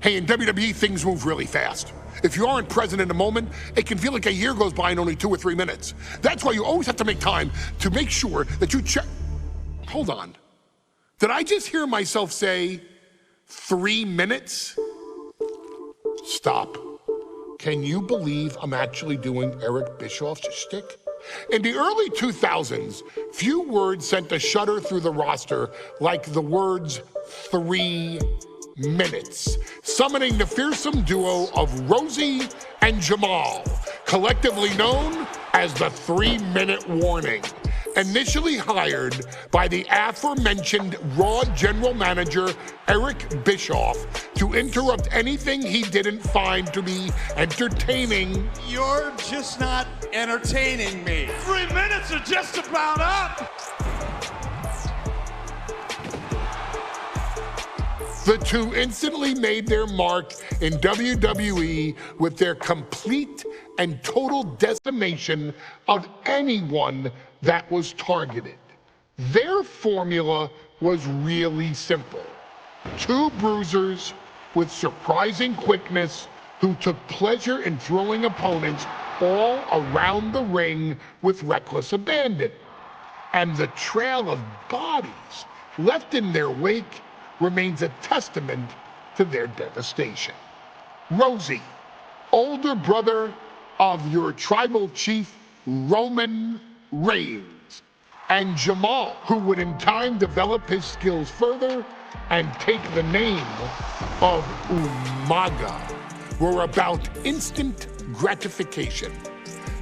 Hey, in WWE, things move really fast. If you aren't present in the moment, it can feel like a year goes by in only 2 or 3 minutes. That's why you always have to make time to make sure that you check. Hold on. Did I just hear myself say 3 minutes? Stop. Can you believe I'm actually doing Eric Bischoff's shtick? In the early 2000s, few words sent a shudder through the roster like the words 3 minutes, summoning the fearsome duo of Rosie and Jamal, collectively known as the 3-minute warning. Initially hired by the aforementioned Raw general manager Eric Bischoff to interrupt anything he didn't find to be entertaining. You're just not entertaining me. 3 minutes are just about up. The two instantly made their mark in WWE with their complete and total decimation of anyone that was targeted. Their formula was really simple. 2 bruisers with surprising quickness who took pleasure in throwing opponents all around the ring with reckless abandon. And the trail of bodies left in their wake remains a testament to their devastation. Rosie, older brother of your tribal chief Roman Reigns, and Jamal, who would in time develop his skills further and take the name of Umaga, were about instant gratification.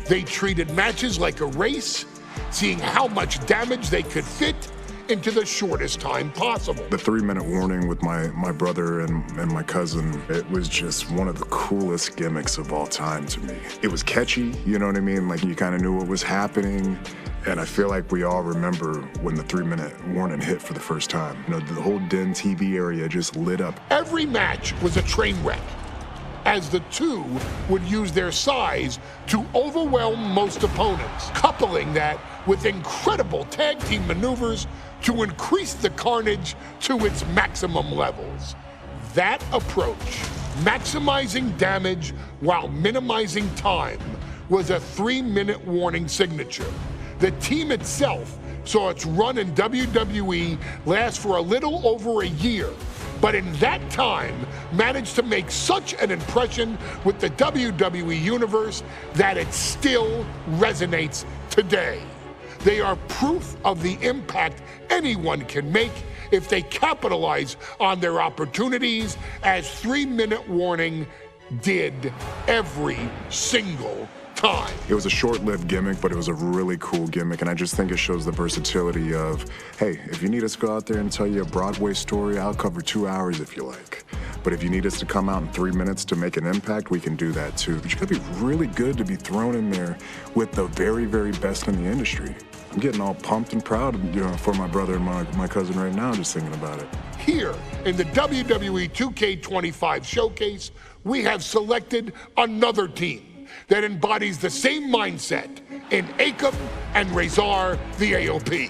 They treated matches like a race, seeing how much damage they could fit into the shortest time possible. The 3-minute warning with my brother and my cousin, it was just one of the coolest gimmicks of all time to me. It was catchy, you know what I mean? Like, you kind of knew what was happening. And I feel like we all remember when the 3-minute warning hit for the first time. You know, the whole Den TV area just lit up. Every match was a train wreck, as the two would use their size to overwhelm most opponents, coupling that with incredible tag team maneuvers to increase the carnage to its maximum levels. That approach, maximizing damage while minimizing time, was a 3-minute warning signature. The team itself saw its run in WWE last for a little over a year, but in that time managed to make such an impression with the WWE Universe that it still resonates today. They are proof of the impact anyone can make if they capitalize on their opportunities, as 3-minute warning did every single time. It was a short-lived gimmick, but it was a really cool gimmick, and I just think it shows the versatility of, hey, if you need us to go out there and tell you a Broadway story, I'll cover 2 hours if you like. But if you need us to come out in 3 minutes to make an impact, we can do that too. But you gotta be really good to be thrown in there with the very, very best in the industry. I'm getting all pumped and proud, you know, for my brother and my cousin right now, just thinking about it. Here in the WWE 2K25 showcase, we have selected another team that embodies the same mindset in Akam and Razor the AOP.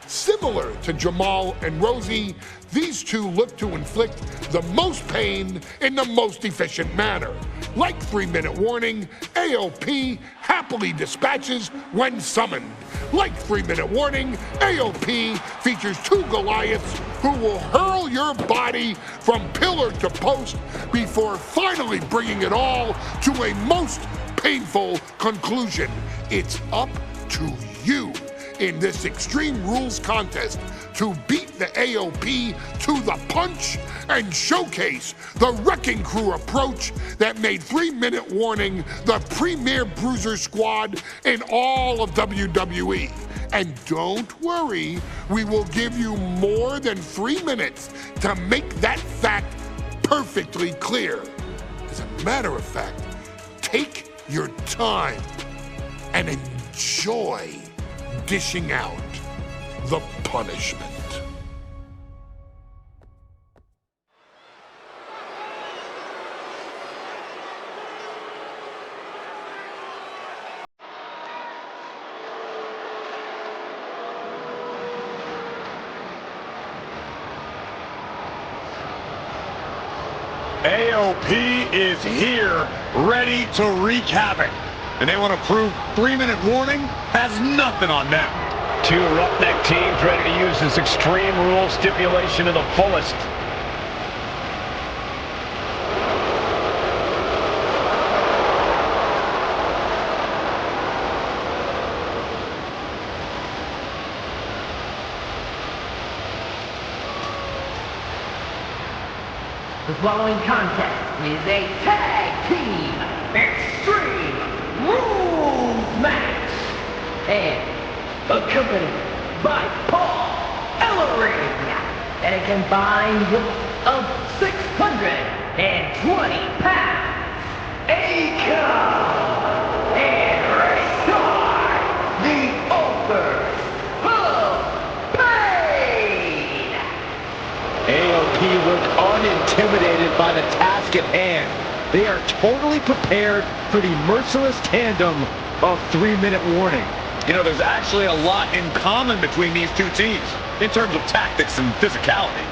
Similar to Jamal and Rosie, these two look to inflict the most pain in the most efficient manner. Like 3-minute warning, AOP happily dispatches when summoned. Like 3-minute warning, AOP features 2 Goliaths who will hurl your body from pillar to post before finally bringing it all to a most painful conclusion. It's up to you in this Extreme Rules contest to beat the AOP to the punch and showcase the Wrecking Crew approach that made 3-minute warning the premier bruiser squad in all of WWE. And don't worry, we will give you more than 3 minutes to make that fact perfectly clear. As a matter of fact, take your time and enjoy dishing out the punishment. AOP is here, ready to wreak havoc. And they want to prove 3-minute warning has nothing on them. Two roughneck teams ready to use this extreme rule stipulation to the fullest. The following contest is a tag team extreme rules match and accompanied by Paul Ellering and a combined weight of 620 pounds. Akon and Razor, the authors of pain. AOP look unintimidated by the task at hand. They are totally prepared for the merciless tandem of 3-minute warning. You know, there's actually a lot in common between these two teams in terms of tactics and physicality.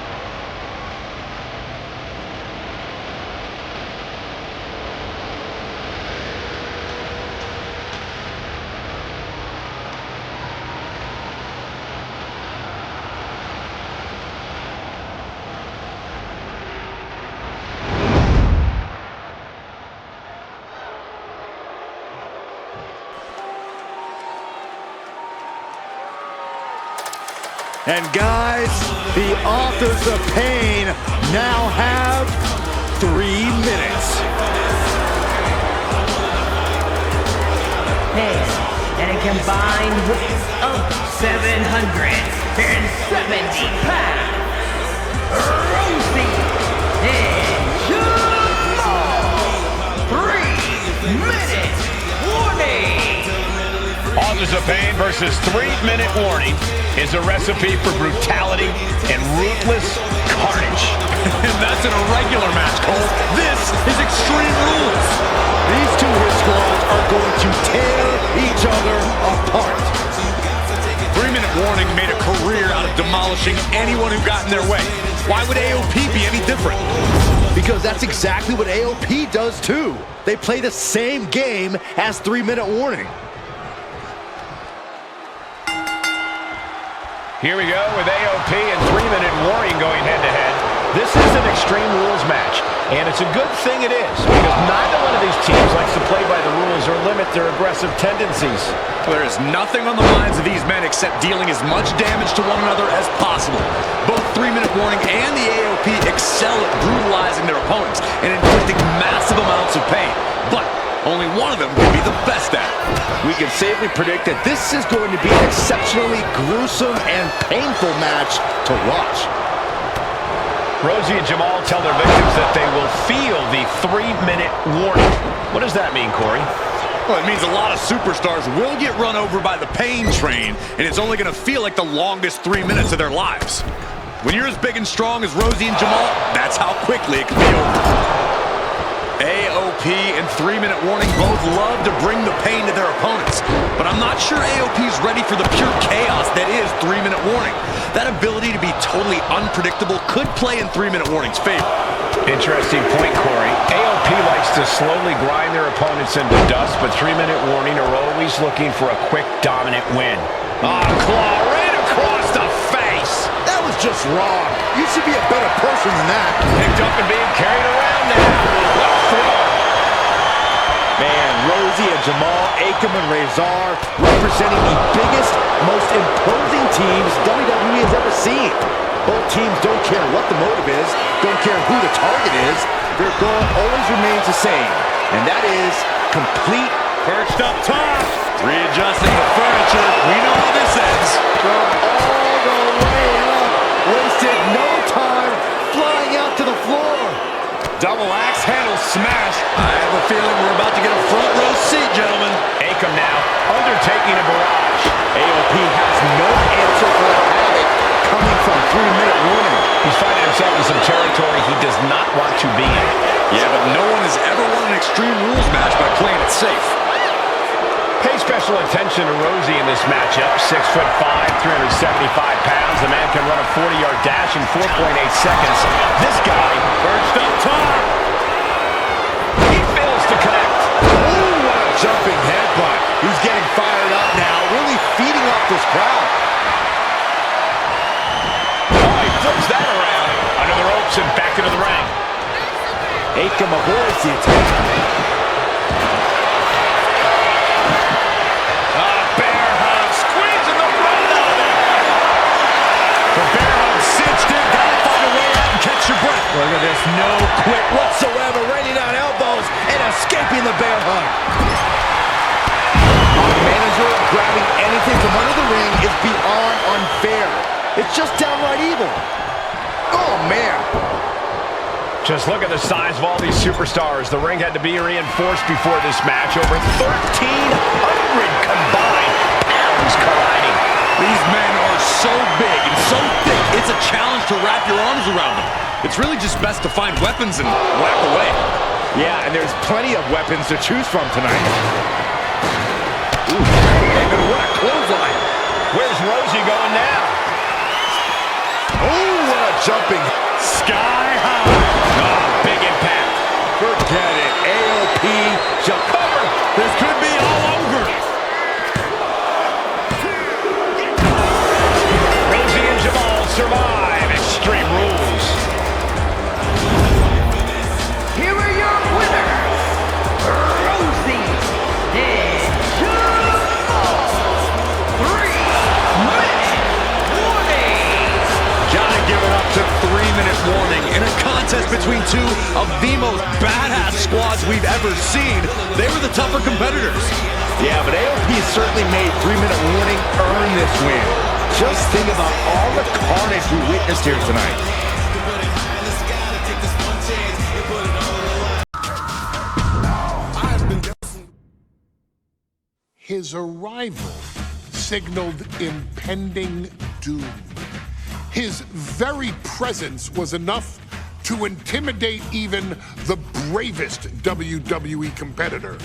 And guys, the authors of pain now have 3 minutes. And a combined weight of 770 pounds. Rosie and Jamal. 3-minute warning. Authors of Pain versus 3-minute warning is a recipe for brutality and ruthless carnage. And that's an irregular match, Cole. This is Extreme Rules. These two hit squads are going to tear each other apart. 3-minute warning made a career out of demolishing anyone who got in their way. Why would AOP be any different? Because that's exactly what AOP does too. They play the same game as 3-minute warning. Here we go with AOP and 3-minute warning going head-to-head. This is an Extreme Rules match, and it's a good thing it is, because neither one of these teams likes to play by the rules or limit their aggressive tendencies. There is nothing on the minds of these men except dealing as much damage to one another as possible. Both 3-minute warning and the AOP excel at brutalizing their opponents and inflicting massive amounts of pain. But only one of them can be the best at it. We can safely predict that this is going to be an exceptionally gruesome and painful match to watch. Rosie and Jamal tell their victims that they will feel the 3-minute warning. What does that mean, Corey? Well, it means a lot of superstars will get run over by the pain train, and it's only going to feel like the longest 3 minutes of their lives. When you're as big and strong as Rosie and Jamal, that's how quickly it can be over. AOP and 3-minute warning both love to bring the pain to their opponents, but I'm not sure AOP is ready for the pure chaos that is 3-minute warning. That ability to be totally unpredictable could play in 3-minute warning's favor. Interesting point, Corey. AOP likes to slowly grind their opponents into dust, but 3-minute warning are always looking for a quick, dominant win. Claw right across the face. That was just wrong. You should be a better person than that. Picked up and being carried around now. What throw? Man, Rosie and Jamal, Akon and Razor representing the biggest, most imposing teams WWE has ever seen. Both teams don't care what the motive is, don't care who the target is. Their goal always remains the same, and that is complete. Perched up top, readjusting the furniture. We know how this ends. From all the way up, wasted no time, flying out to the floor. Double axe handle smash. I have a feeling we're about to get a front row seat, gentlemen. Akon now undertaking a barrage. AOP has no answer for the havoc coming from 3-minute warning. He's finding himself in some territory he does not want to be in. Yeah, but no one has ever won an Extreme Rules match by playing it safe. Pay special attention to Rosie in this matchup. 6'5", 375 pounds. The man can run a 40-yard dash in 4.8 seconds. This guy Perched up top. jumping headbutt. He's getting fired up now, really feeding off this crowd. Oh, he flips that around. Under the ropes and back into the ring. Akam avoids the attack. Bear hug, squeezing the blood out of there. The bear hug cinched in. Gotta find a way out and catch your breath. Look at this, no quit whatsoever, raining down elbows and escaping the bear hug. Our manager grabbing anything from under the ring is beyond unfair. It's just downright evil. Oh, man. Just look at the size of all these superstars. The ring had to be reinforced before this match. Over 1,300 combined pounds colliding. These men are so big and so thick, it's a challenge to wrap your arms around them. It's really just best to find weapons and whack away. Yeah, and there's plenty of weapons to choose from tonight. Ooh, and what a clothesline. Where's Rosie going now? Oh, what a jumping. Sky high. Oh, big impact. Forget it. AOP jump cover. This could be all over. Rosie and Jamal survive Extreme Rules. Here are your winners, Rosie and Jamal. 3-minute warning. Gotta give it up to 3-minute warning. In a contest between two of the most badass squads we've ever seen, they were the tougher competitors. Yeah, but AOP certainly made 3-minute warning earn this win. Just think about all the carnage we witnessed here tonight. His arrival signaled impending doom. His very presence was enough to intimidate even the bravest WWE competitor.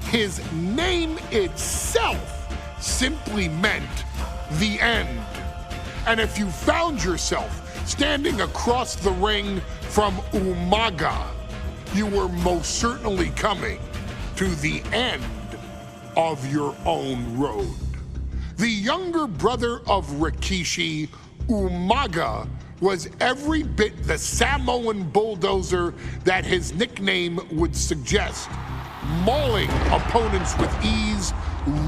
His name itself simply meant the end. And if you found yourself standing across the ring from Umaga, you were most certainly coming to the end of your own road. The younger brother of Rikishi, Umaga, was every bit the Samoan bulldozer that his nickname would suggest, mauling opponents with ease,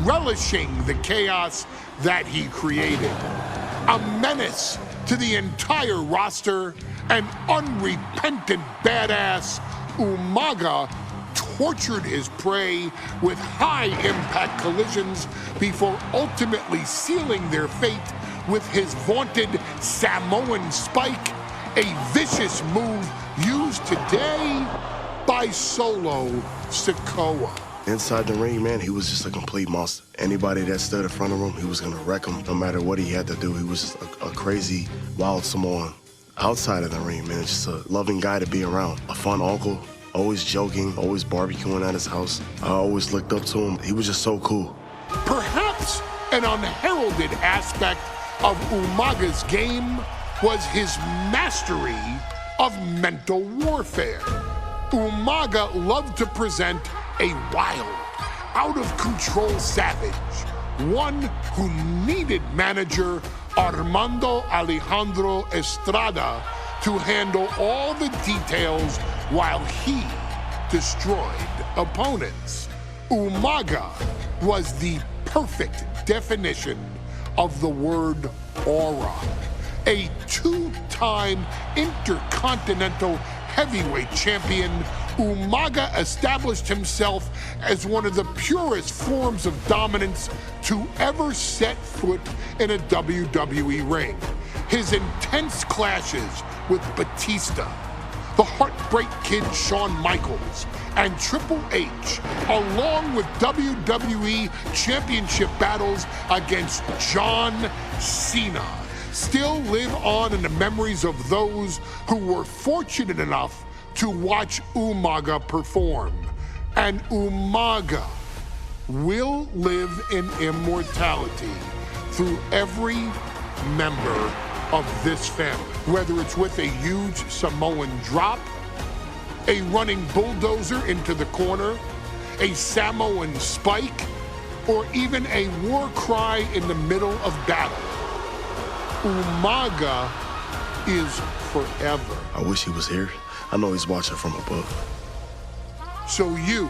relishing the chaos that he created. A menace to the entire roster, an unrepentant badass, Umaga tortured his prey with high-impact collisions before ultimately sealing their fate with his vaunted Samoan spike, a vicious move used today by Solo Sikoa. Inside the ring, man, he was just a complete monster. Anybody that stood in front of him, he was gonna wreck him no matter what he had to do. He was just a crazy, wild Samoan. Outside of the ring, man, just a loving guy to be around. A fun uncle, always joking, always barbecuing at his house. I always looked up to him. He was just so cool. Perhaps an unheralded aspect of Umaga's game was his mastery of mental warfare. Umaga loved to present a wild, out-of-control savage, one who needed manager Armando Alejandro Estrada to handle all the details while he destroyed opponents. Umaga was the perfect definition of the word aura. A two-time intercontinental heavyweight champion, Umaga established himself as one of the purest forms of dominance to ever set foot in a WWE ring. His intense clashes with Batista, the Heartbreak Kid Shawn Michaels, and Triple H, along with WWE Championship battles against John Cena, still live on in the memories of those who were fortunate enough to watch Umaga perform. And Umaga will live in immortality through every member of this family, whether it's with a huge Samoan drop, a running bulldozer into the corner, a Samoan spike, or even a war cry in the middle of battle. Umaga is forever. I wish he was here. I know he's watching from above. So you,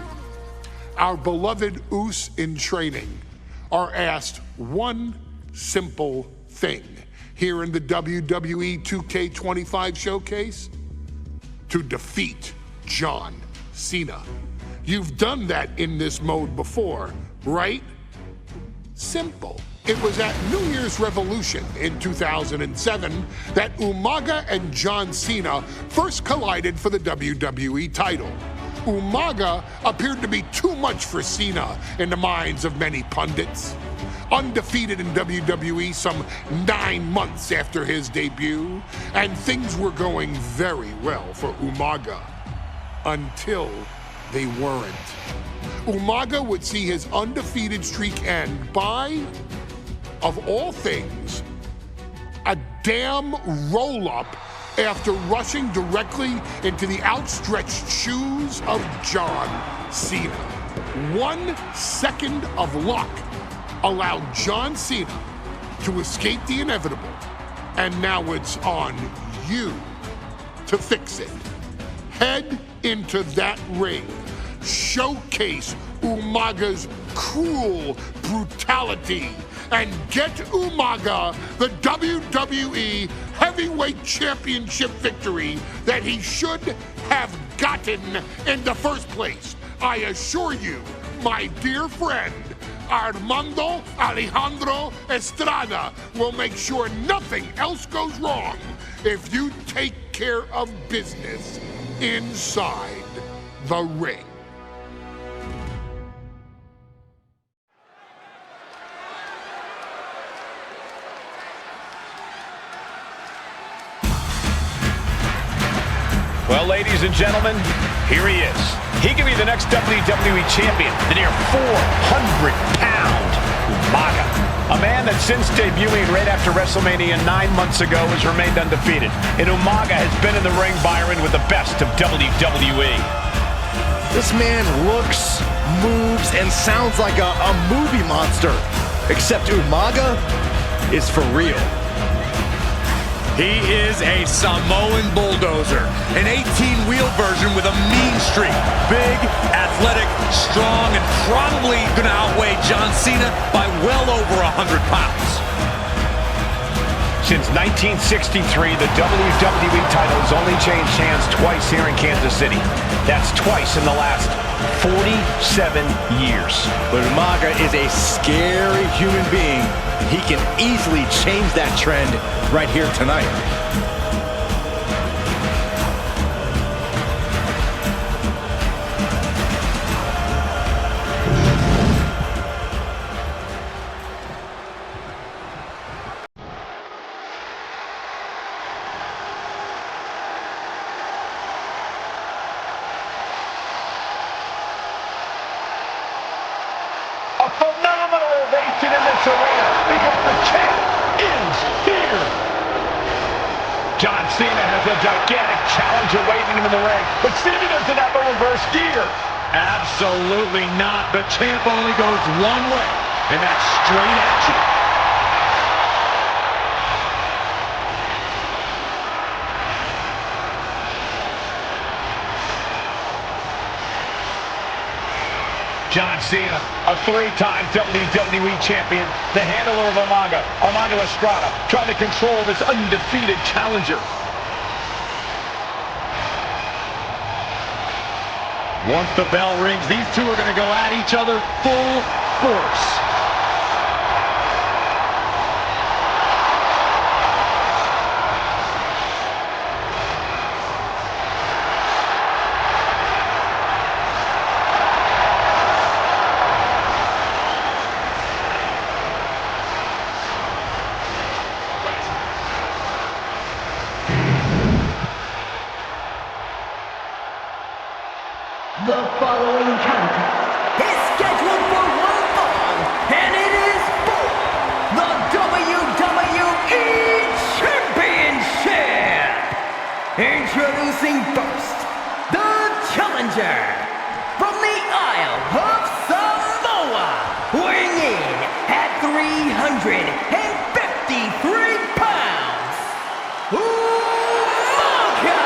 our beloved Us in training, are asked one simple thing here in the WWE 2K25 showcase: to defeat John Cena. You've done that in this mode before, right? Simple. It was at New Year's Revolution in 2007 that Umaga and John Cena first collided for the WWE title. Umaga appeared to be too much for Cena in the minds of many pundits. Undefeated in WWE some 9 months after his debut, and things were going very well for Umaga. Until they weren't. Umaga would see his undefeated streak end by, of all things, a damn roll-up after rushing directly into the outstretched shoes of John Cena. 1 second of luck allowed John Cena to escape the inevitable, and now it's on you to fix it. Head into that ring, showcase Umaga's cruel brutality, and get Umaga the WWE Heavyweight Championship victory that he should have gotten in the first place. I assure you, my dear friend, Armando Alejandro Estrada will make sure nothing else goes wrong if you take care of business inside the ring. Well, ladies and gentlemen, here he is. He can be the next WWE champion, the near 400-pound Umaga. A man that since debuting right after WrestleMania 9 months ago has remained undefeated. And Umaga has been in the ring, Byron, with the best of WWE. This man looks, moves, and sounds like a movie monster. Except Umaga is for real. He is a Samoan bulldozer, an 18-wheel version with a mean streak. Big, athletic, strong, and probably gonna outweigh John Cena by well over 100 pounds. Since 1963, the WWE title has only changed hands twice here in Kansas City. That's twice in the last 47 years. But Umaga is a scary human being. He can easily change that trend right here tonight. A phenomenal ovation in this arena because the champ is here. John Cena has a gigantic challenger waiting him in the ring, but Cena doesn't have a reverse gear. Absolutely not. The champ only goes one way, and that's straight at you. John Cena, a 3-time WWE champion, the handler of Umaga, Armando Estrada, trying to control this undefeated challenger. Once the bell rings, these two are going to go at each other full force. The following contest is scheduled for one fall, and it is for the WWE Championship. Introducing first, the challenger from the Isle of Samoa, weighing in at 353 pounds, Umaga!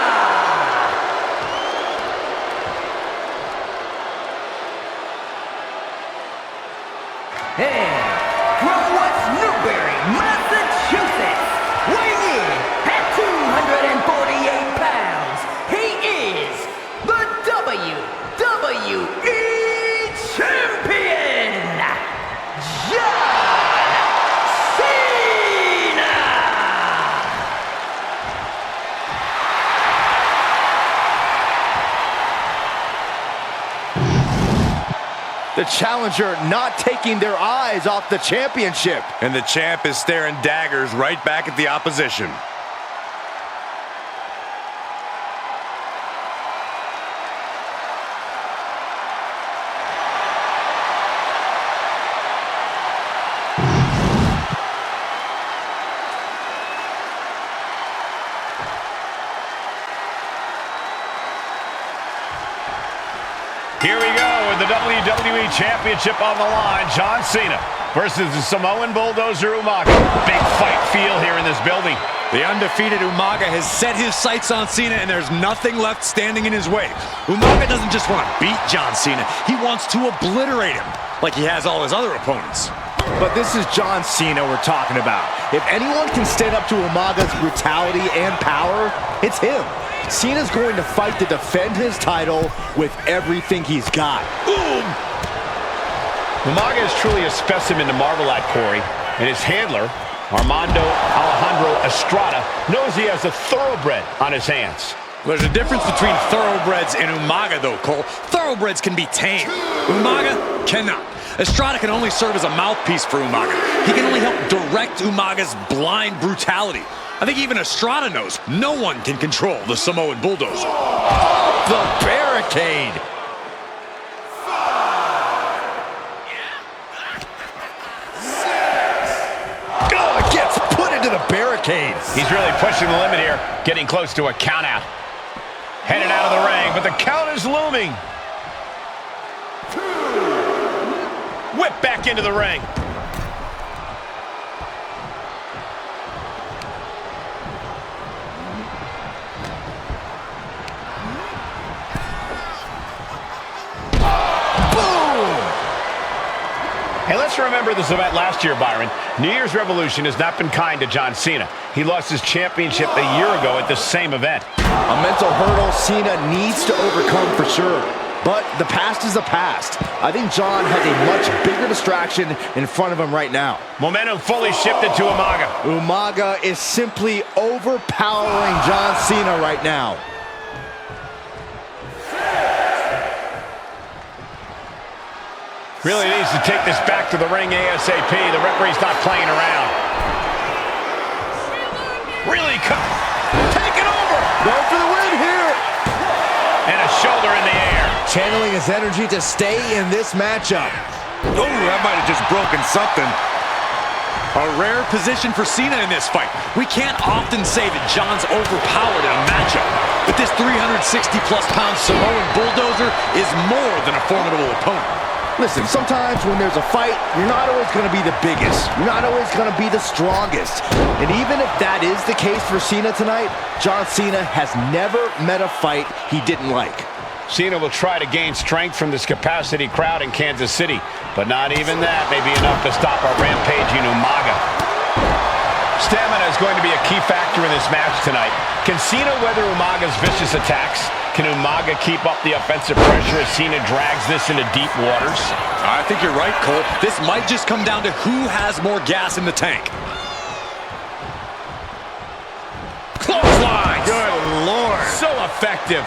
And from West Newbury, Massachusetts, weighing in at 248 pounds, he is the WWE Champion, John Cena! The challenger not taking their eyes off the championship. And the champ is staring daggers right back at the opposition. Here we go with the WWE Championship on the line. John Cena versus the Samoan Bulldozer Umaga. Big fight feel here in this building. The undefeated Umaga has set his sights on Cena, and there's nothing left standing in his way. Umaga doesn't just want to beat John Cena, he wants to obliterate him, like he has all his other opponents. But this is John Cena we're talking about. If anyone can stand up to Umaga's brutality and power, it's him. Cena's going to fight to defend his title with everything he's got. Boom! Umaga is truly a specimen to marvel at, Corey, and his handler, Armando Alejandro Estrada, knows he has a thoroughbred on his hands. There's a difference between thoroughbreds and Umaga, though, Cole. Thoroughbreds can be tamed. Umaga cannot. Estrada can only serve as a mouthpiece for Umaga. He can only help direct Umaga's blind brutality. I think even Estrada knows no one can control the Samoan Bulldozer. Off the barricade. Oh, it gets put into the barricade. He's really pushing the limit here, getting close to a count out. Headed out of the ring, but the count is looming. Whip back into the ring. Hey, let's remember this event last year, Byron. New Year's Revolution has not been kind to John Cena. He lost his championship a year ago at the same event. A mental hurdle Cena needs to overcome for sure. But the past is the past. I think John has a much bigger distraction in front of him right now. Momentum fully shifted to Umaga. Umaga is simply overpowering John Cena right now. Really needs to take this back to the ring ASAP. The referee's not playing around. Really taking over. Going for the win here. And a shoulder in the air. Channeling his energy to stay in this matchup. Oh, that might have just broken something. A rare position for Cena in this fight. We can't often say that John's overpowered in a matchup, but this 360-plus pound Samoan Bulldozer is more than a formidable opponent. Listen, sometimes when there's a fight, you're not always going to be the biggest. You're not always going to be the strongest. And even if that is the case for Cena tonight, John Cena has never met a fight he didn't like. Cena will try to gain strength from this capacity crowd in Kansas City, but not even that may be enough to stop our rampaging Umaga. Stamina is going to be a key factor in this match tonight. Can Cena weather Umaga's vicious attacks? Can Umaga keep up the offensive pressure as Cena drags this into deep waters? I think you're right, Cole. This might just come down to who has more gas in the tank. Clothesline! Good Lord. So effective.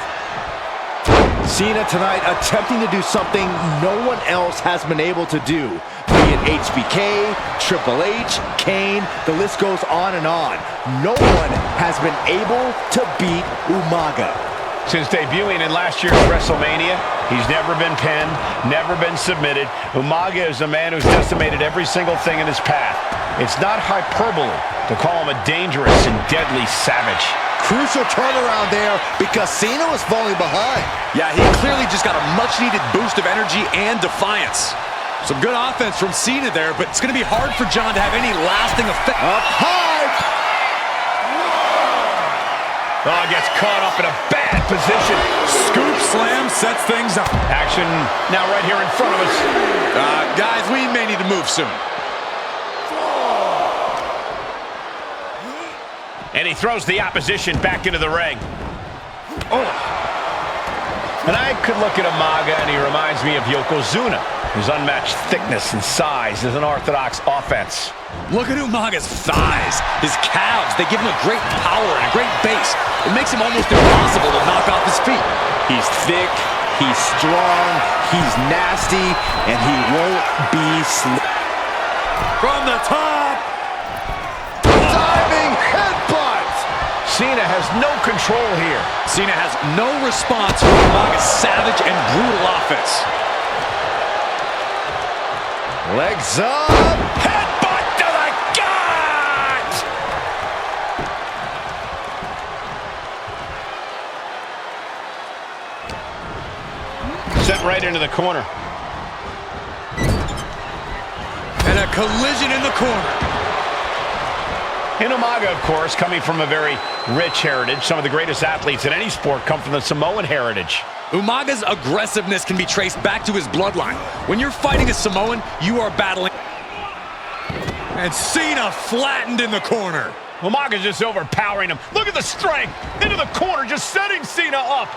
Cena tonight attempting to do something no one else has been able to do. Be it HBK, Triple H, Kane, the list goes on and on. No one has been able to beat Umaga. Since debuting in last year's WrestleMania, he's never been pinned, never been submitted. Umaga is a man who's decimated every single thing in his path. It's not hyperbole to call him a dangerous and deadly savage. crucial turnaround there because Cena was falling behind. Yeah, he clearly just got a much-needed boost of energy and defiance. Some good offense from Cena there, but it's going to be hard for John to have any lasting effect. Up high! Oh, gets caught up in a bad position. Scoop slam sets things up. Action now right here in front of us. Guys, we may need to move soon. And he throws the opposition back into the ring. Oh. And I could look at Umaga, and he reminds me of Yokozuna, whose unmatched thickness and size is an orthodox offense. Look at Umaga's thighs, his calves. They give him a great power and a great base. It makes him almost impossible to knock off his feet. He's thick, he's strong, he's nasty, and he won't be From the top. Diving headbutt! Cena has no control here. Cena has no response for Umaga's savage and brutal offense. Legs up! Headbutt to the gut! Set right into the corner. And a collision in the corner. And Umaga, of course, coming from a very rich heritage. Some of the greatest athletes in any sport come from the Samoan heritage. Umaga's aggressiveness can be traced back to his bloodline. When you're fighting a Samoan, you are battling. And Cena flattened in the corner. Umaga's just overpowering him. Look at the strength. Into the corner, just setting Cena up.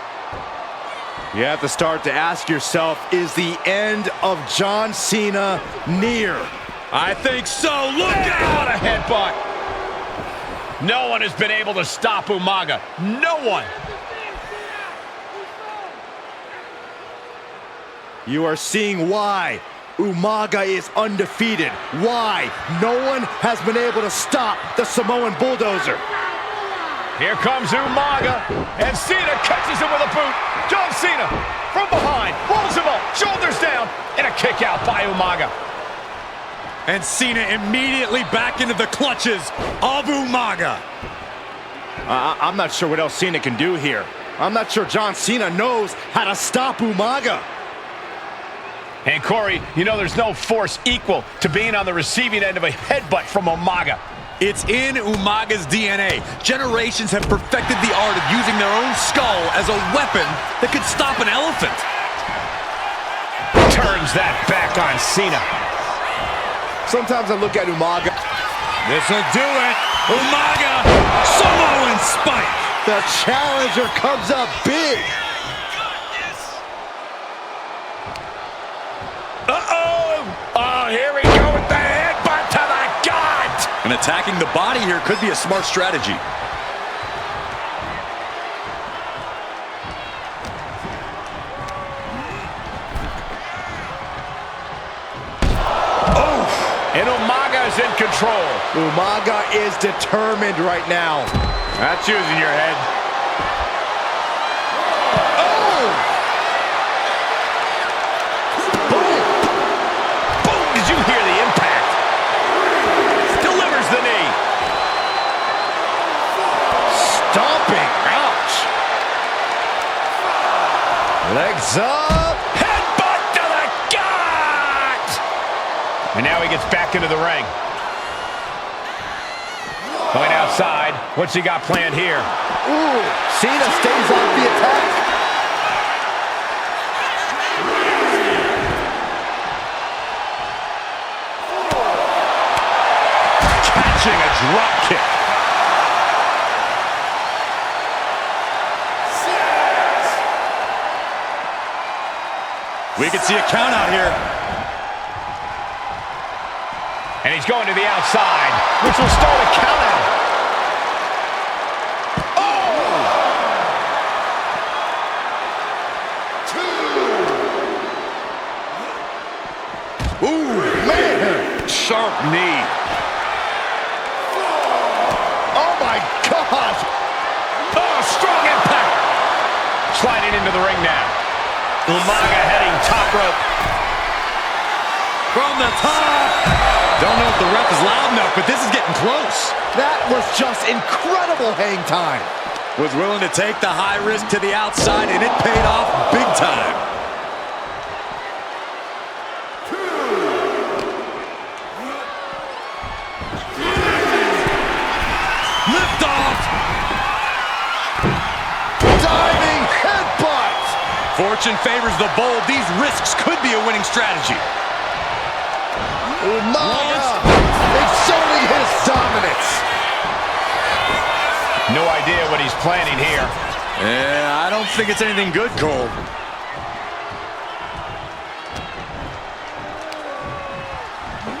You have to start to ask yourself, is the end of John Cena near? I think so. Look What out! a headbutt. No one has been able to stop Umaga. No one. You are seeing why Umaga is undefeated. Why no one has been able to stop the Samoan bulldozer. Here comes Umaga, and Cena catches him with a boot. John Cena from behind, rolls him up, shoulders down, and a kick out by Umaga. And Cena immediately back into the clutches of Umaga. I'm not sure what else Cena can do here. I'm not sure John Cena knows how to stop Umaga. And Corey, you know there's no force equal to being on the receiving end of a headbutt from Umaga. It's in Umaga's DNA. Generations have perfected the art of using their own skull as a weapon that could stop an elephant. Turns that back on Cena. Sometimes I look at Umaga. This'll do it. Umaga, Samoan spike. The challenger comes up big. Oh, here we go with the headbutt to the gut. And attacking the body here could be a smart strategy. And Umaga is in control. Umaga is determined right now. That's using your head. Oh! Boom! Boom! Did you hear the impact? Delivers the knee. Stomping. Ouch. Legs up. Headbutt to the gut! And now he gets back into the ring. Going outside. What's he got planned here? Ooh, Cena stays off the attack. Catching a drop kick. We can see a count out here. And he's going to the outside, which will start a count out. Ooh, man. Sharp knee. Oh my gosh! Oh, strong impact. Sliding into the ring now. Umaga heading top rope. From the top. Don't know if the ref is loud enough, but this is getting close. That was just incredible hang time. Was willing to take the high risk to the outside, and it paid off big time. Lift off. Diving headbutt. Fortune favors the bold. These risks could be a winning strategy. Umaga exerting his dominance. No idea what he's planning here. Yeah, I don't think it's anything good, Cole.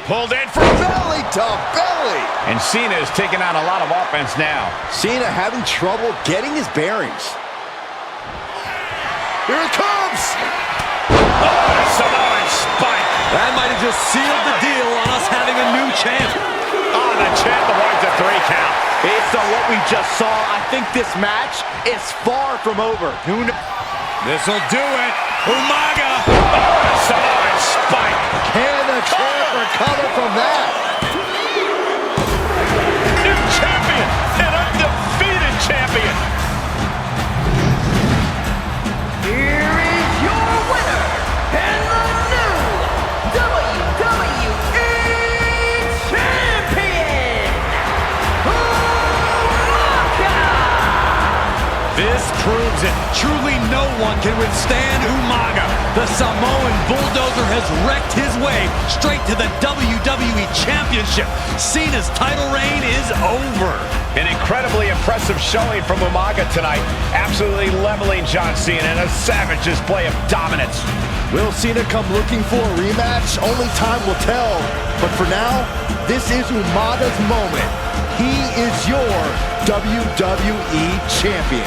Pulled in for Belly to belly. And Cena is taking on a lot of offense now. Cena having trouble getting his bearings. Here it comes. Oh, Samoan spike. That might have just sealed the deal on us having a new champ. Oh, the champ avoids a 3 count. Based on what we just saw, I think this match is far from over. This'll do it. Umaga. Oh, Samoan spike. Can the champ recover from that? New champion, an undefeated champion. Here is your winner, and the new WWE Champion, Umaga! This proves it. Truly no one can withstand Umaga. The Samoan bulldozer has wrecked his way straight to the WWE Championship. Cena's title reign is over. An incredibly impressive showing from Umaga tonight. Absolutely leveling John Cena in a savage display of dominance. Will Cena come looking for a rematch? Only time will tell. But for now, this is Umaga's moment. He is your WWE Champion.